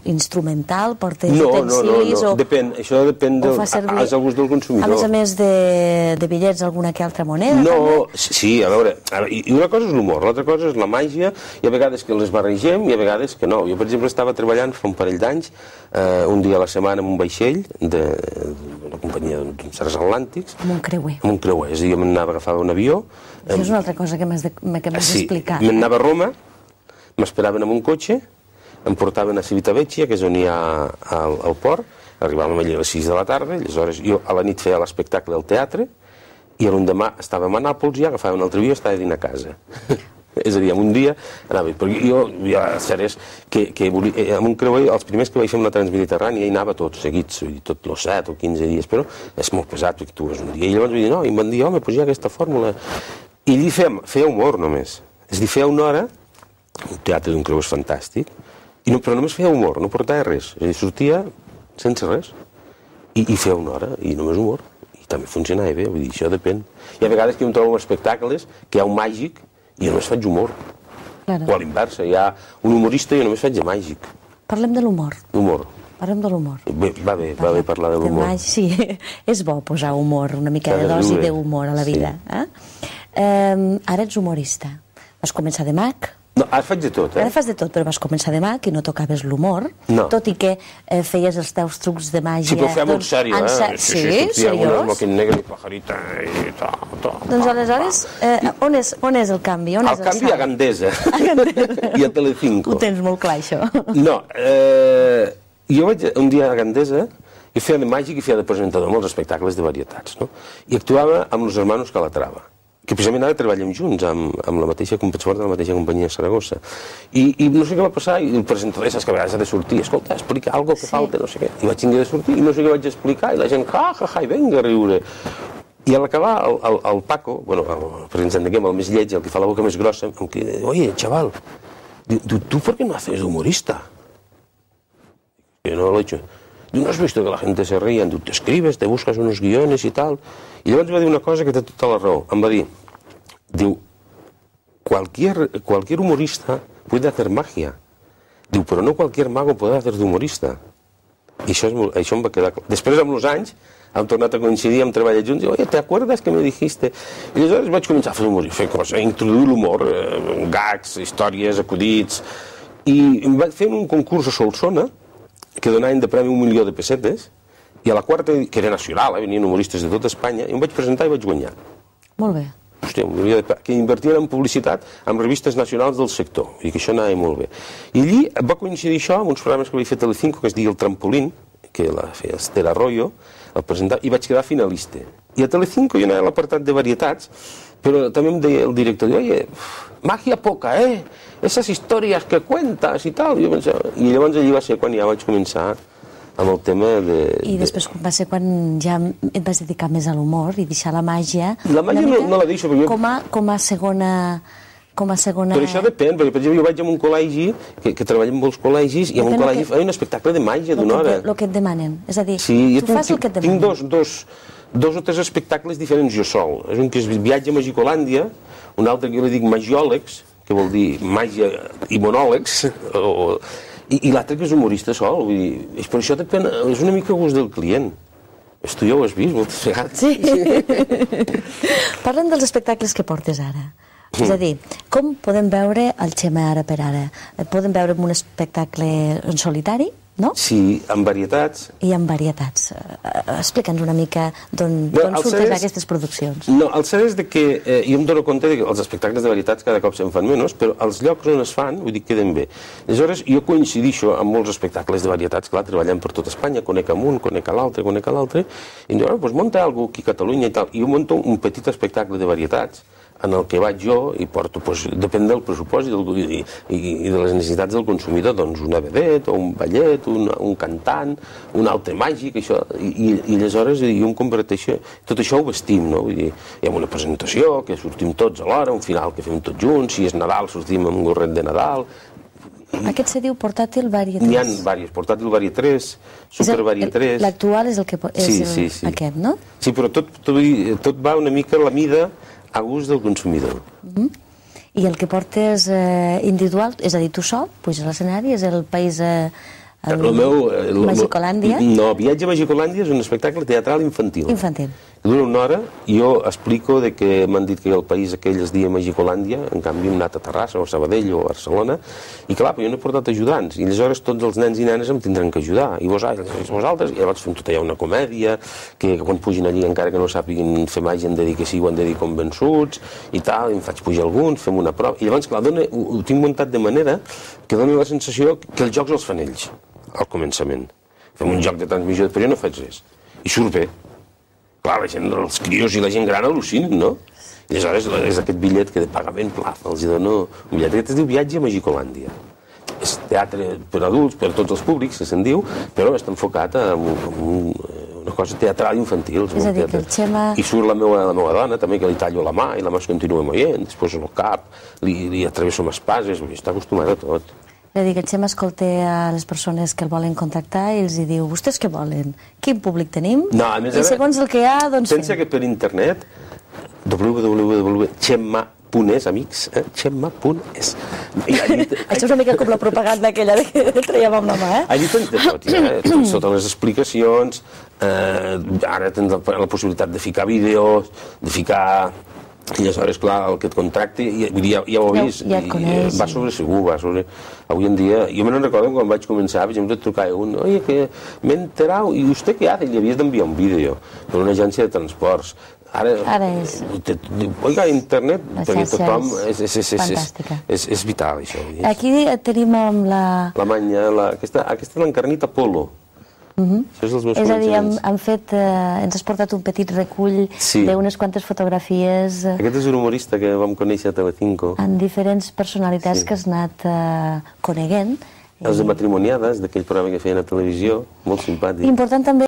instrumental, portes utensilis... No, depèn, això depèn dels gust del consumidor. A més de bitllets, alguna que altra moneda? No, sí, a veure, i una cosa és l'humor, l'altra cosa és la màgia, i a vegades que les barregem i a vegades que no. Jo, per exemple, estava treballant fa un parell d'anys, un dia a la setmana en un vaixell de la companyia d'uns transatlàntics. Amb un creuer. Amb un creuer, és a dir, jo m'anava a agafar un avió. Això és una altra cosa que m'has explicat. Sí, m'anava a Roma, m'esperaven amb un cotxe, em portaven a Civitavecchia, que és on hi ha el port, arribàvem allà a les 6 de la tarda, aleshores jo a la nit feia l'espectacle al teatre, i l'endemà estàvem a Nàpols i agafàvem un altre avió i estava dins a casa. És a dir, en un dia anava... Perquè jo ja seré que amb un creuer, els primers que vaig fer amb la Transmediterrània, hi anava tot seguits, tot els 7 o 15 dies, però és molt pesat, perquè tu vas un dia. I llavors vaig dir, no, i em van dir, home, doncs hi ha aquesta fórmula. I allí feia humor només. És a dir, feia una hora, un teatre d'un creuer és fantàstic, però només feia humor, no portava res. És a dir, sortia sense res. I feia una hora, i només humor. I també funcionava bé, vull dir, això depèn. Hi ha vegades que em trobo espectacles que hi ha un màgic i jo només faig humor. O a l'inversa, hi ha un humorista i jo només faig de màgic. Parlem de l'humor. Humor. Parlem de l'humor. Va bé parlar de l'humor. Sí, és bo posar humor, una mica de dosi d'humor a la vida. Ara ets humorista. Vas començar de mag. No, ara faig de tot, Ara fas de tot, però vas començar de mag i no tocaves l'humor, tot i que feies els teus trucs de màgia... Sí, però ho feia molt sèrio, Sí, seriós? Moquín negre i pajarita i tal. Doncs aleshores, on és el canvi? El canvi a Gandesa i a Telecinco. Ho tens molt clar, això. No, jo vaig un dia a Gandesa i feia de màgic i feia de presentador amb els espectacles de varietats, no? I actuava amb els hermanos Calatrava, que precisament ara treballem junts amb la mateixa companyia de Saragossa. I no sé què va passar, i el presentador, saps que a vegades ha de sortir, escolta, explica alguna cosa que falta, no sé què. I vaig tenir de sortir i no sé què vaig explicar, i la gent, i venga a riure. I a l'acabar, el Paco, bueno, per ens entenguem, el més lleig, el que fa la boca més grossa, em crida, oye, chaval, ¿tú por qué no haces de humorista? Yo no lo he hecho. ¿No has visto que la gente se ría? Tú te escribes, te buscas unos guiones y tal. I llavors va dir una cosa que té tota la raó. Em va dir, diu, cualquier humorista puede hacer magia. Diu, però no cualquier mago puede hacer de humorista. I això em va quedar clar. Després, amb els anys, hem tornat a coincidir, hem treballat junts, i, oye, ¿te acuerdas que me dijiste? I aleshores vaig començar a fer humor, fer coses, a introduir l'humor, gags, històries, acudits, i em vaig fer un concurs a Solsona, que donaven de premi 1 milió de pessetes, i a la quarta, que era nacional, venien humoristes de tota Espanya, i em vaig presentar i vaig guanyar. Molt bé. Hòstia, 1 milió que invertien en publicitat amb revistes nacionals del sector, i que això anava molt bé. I allí va coincidir això amb uns programes que vaig fer a Telecinco, que es digui El Trampolín, que la feia Esther Arroyo, el presentava, i vaig quedar finalista. I a Telecinco jo anava a l'apartat de varietats, però també em deia el director, oye, magia poca, esas historias que cuentas i tal. I llavors allí va ser quan ja vaig començar amb el tema de... I després va ser quan ja et vas dedicar més a l'humor i deixar la màgia... La màgia no la deixo, perquè... Com a segona... Però això depèn, perquè per exemple jo vaig a un col·legi, que treballem amb molts col·legis, i en un col·legi hi ha un espectacle de màgia d'una hora. El que et demanen, és a dir, tu fas el que et demanen. Tinc dos o tres espectacles diferents jo sol. És un que és Viatge a Magicolàndia, un altre que jo li dic Magiòlegs, que vol dir màgia i monòlegs, i l'altre que és humorista sol. Vull dir, per això depèn, és una mica gust del client. Tu ja ho has vist moltes vegades. Sí. Parlem dels espectacles que portes ara. És a dir, com podem veure el Xema ara per ara? Podem veure un espectacle en solitari, no? Sí, amb varietats. I amb varietats. Explica'ns una mica d'on surten aquestes produccions. No, el cert és que jo em dono compte que els espectacles de varietats cada cop se'n fan menys, però els llocs on es fan, vull dir, queden bé. Aleshores, jo coincidixo amb molts espectacles de varietats, clar, treballant per tot Espanya, conec amb un, conec a l'altre, i em diuen, doncs munta alguna cosa aquí a Catalunya i tal. I jo munto un petit espectacle de varietats, en el que vaig jo i porto, depèn del pressupost i de les necessitats del consumidor, doncs una vedet o un ballet, un cantant, un altre màgic, això, i aleshores jo em converteixo, tot això ho vestim, no? Vull dir, hi ha una presentació, que sortim tots alhora, un final que fem tots junts, si és Nadal sortim amb un gorret de Nadal. Aquest se diu Portàtil Varie 3. N'hi ha diversos, Portàtil Varie 3, Super Varie 3... L'actual és aquest, no? Sí, però tot va una mica a la mida a gust del consumidor. I el que portes individual, és a dir, tu sol, puges a l'escenari, és el país Magicolàndia? No, Viatge a Magicolàndia és un espectacle teatral infantil. Infantil. Dura una hora i jo explico que m'han dit que el país aquell es deia Magicolàndia, en canvi hem anat a Terrassa o a Sabadell o a Barcelona, i clar, jo no he portat ajudants, i aleshores tots els nens i nenes em tindran que ajudar, i vosaltres, i llavors fem tota ja una comèdia, que quan pugin allí encara que no sàpiguin fer màgia han de dir que sí o han de dir convençuts, i tal, i em faig pujar alguns, fem una prova, i llavors, clar, ho tinc muntat de manera que dona la sensació que els jocs els fan ells, al començament. Fem un joc de transmissió, però jo no faig res, i surt bé. Clar, la gent, els crios i la gent gran al·lucinen, no? I aleshores és aquest bitllet que de pagament, plaf, els dono un bitllet. Aquest es diu Viatge a Magicolàndia. És teatre per adults, per tots els públics, que se'n diu, però està enfocat en una cosa teatral infantil. És a dir, que el Xema... I surt la meva dona, també, que li tallo la mà, i la mà es continua moient, després el cap, li atravesso amb espases, està acostumat a tot. És a dir, que el Xema escolta a les persones que el volen contactar i els diu, vostès què volen? Quin públic tenim? No, a més, i segons el que hi ha, doncs pensa que per internet, www.xemma.es, amics, xemma.es. Això és una mica com la propaganda aquella que traiem amb la mà, eh? Allí tens de tot, ja, tens totes les explicacions, ara tens la possibilitat de ficar vídeos, de ficar... I aleshores, clar, el que et contracti, ja ho ha vist, va sobre segur, va sobre... Avui en dia, jo me recordo quan vaig començar, per exemple, et trucava un, oye, que m'he enterat, i vostè què hace? I li havies d'enviar un vídeo per una agència de transports. Ara és... Oiga, internet, perquè tothom... Fantàstica. És vital, això. Aquí tenim amb la... La manya, aquesta és l'encarnit Apolo. És a dir, ens has portat un petit recull d'unes quantes fotografies... Aquest és un humorista que vam conèixer a Telecinco. En diferents personalitats que has anat coneguent. Els de Matrimoniades, d'aquell programa que feien a televisió, molt simpàtic. Important també